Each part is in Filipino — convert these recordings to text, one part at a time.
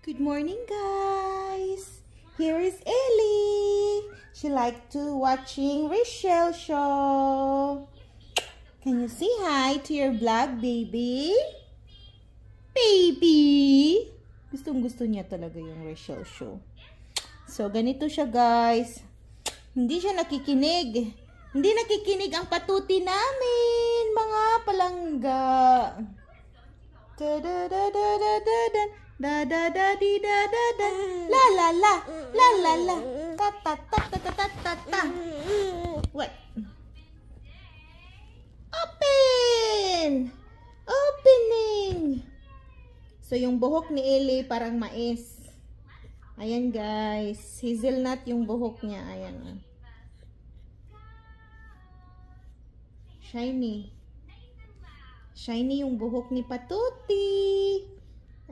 Good morning, guys. Here is Ellie. She likes to watching Rachel show. Can you say hi to your vlog, baby? Baby! Gustong-gusto niya talaga yung Rachel show. So, ganito siya, guys. Hindi siya nakikinig. Hindi nakikinig ang patuti namin, mga palangga. Da-da-da-da-da-da-da. Da da da di da da da la la la la la la ta ta ta ta ta ta ta ta. What? Open! Opening! So yung buhok ni Ellie parang mais. Ayan guys, hazelnut yung buhok niya. Ayan. Shiny. Shiny yung buhok ni Patuti.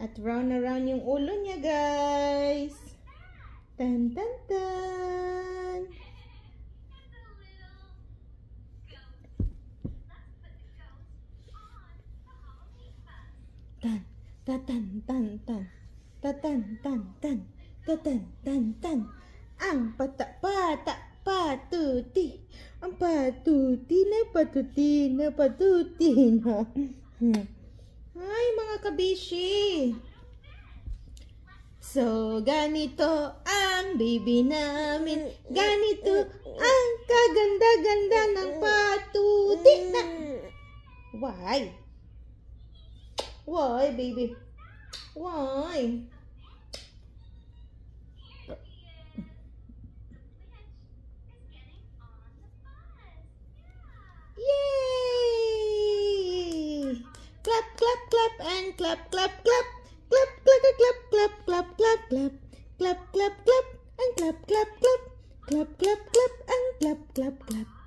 At round around yung ulo niya, guys. Tan tan tan. Tan tan tan tan. Tan tan tan. Tan tan tan. Ang pata-pata patuti. Ang patuti na patuti na patuti na. Ay, mga kabishi. So, ganito ang baby namin. Ganito ang kaganda-ganda ng patuti na. Why? Why, baby? Why? Clap, clap, clap, and clap, clap, clap. Clap, clap, clap, clap, clap, clap, clap. Clap, clap, clap, and clap, clap, clap. Clap, clap, clap, and clap, clap, clap.